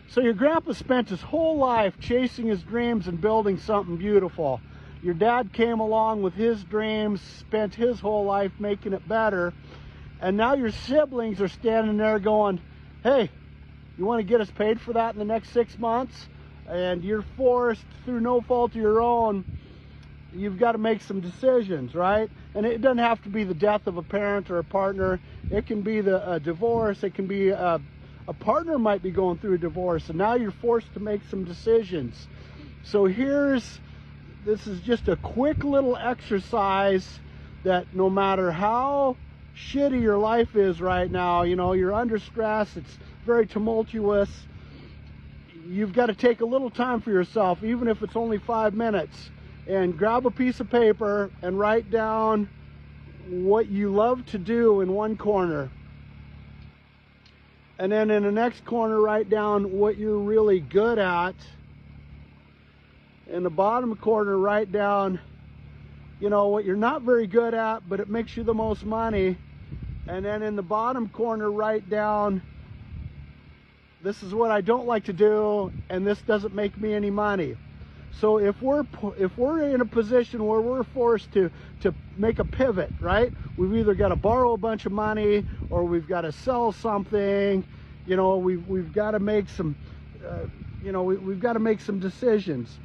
So your grandpa spent his whole life chasing his dreams and building something beautiful. Your dad came along with his dreams, spent his whole life making it better. And now your siblings are standing there going, hey, you want to get us paid for that in the next 6 months? And you're forced, through no fault of your own, you've got to make some decisions, right? And it doesn't have to be the death of a parent or a partner. It can be a divorce. It can be a partner might be going through a divorce, and now you're forced to make some decisions. So this is just a quick little exercise that no matter how shitty your life is right now, you know, you're under stress, it's very tumultuous, you've got to take a little time for yourself, even if it's only 5 minutes, and grab a piece of paper and write down what you love to do in one corner. And then in the next corner, write down what you're really good at. In the bottom corner, write down, you know, what you're not very good at, but it makes you the most money. And then in the bottom corner, write down, this is what I don't like to do, and this doesn't make me any money. So if we're in a position where we're forced to make a pivot, right? We've either got to borrow a bunch of money, or we've got to sell something. You know, we've got to make some, we've got to make some decisions.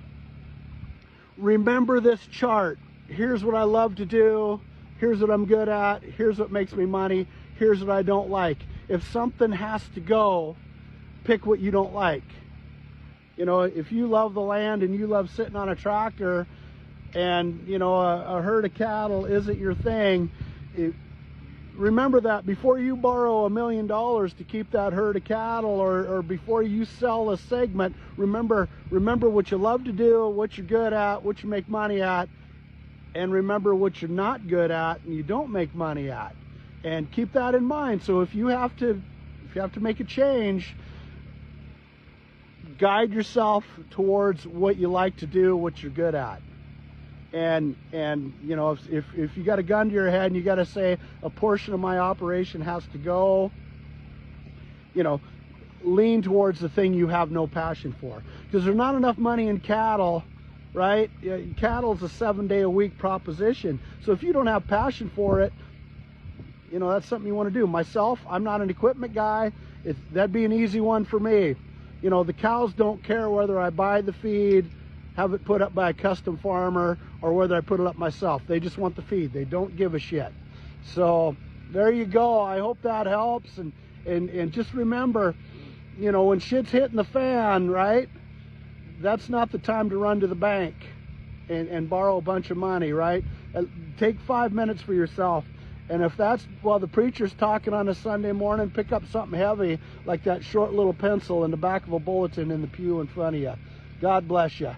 Remember this chart. Here's what I love to do. Here's what I'm good at. Here's what makes me money. Here's what I don't like. If something has to go, pick what you don't like. You know, if you love the land and you love sitting on a tractor, and, you know, a herd of cattle isn't your thing, remember that before you borrow $1 million to keep that herd of cattle, or before you sell a segment, remember what you love to do, what you're good at, what you make money at, and remember what you're not good at and you don't make money at. And keep that in mind. So if you have to make a change, guide yourself towards what you like to do, what you're good at. And you know, if you got a gun to your head and you got to say a portion of my operation has to go, you know, lean towards the thing you have no passion for, because there's not enough money in cattle, right? Cattle's a 7-day-a-week proposition. So if you don't have passion for it, you know, that's something you want to do. Myself, I'm not an equipment guy. That'd be an easy one for me. You know, the cows don't care whether I buy the feed, have it put up by a custom farmer, or whether I put it up myself. They just want the feed. They don't give a shit. So there you go. I hope that helps. And just remember, you know, when shit's hitting the fan, right, that's not the time to run to the bank and borrow a bunch of money, right? Take 5 minutes for yourself. And if that's while the preacher's talking on a Sunday morning, pick up something heavy like that short little pencil in the back of a bulletin in the pew in front of you. God bless you.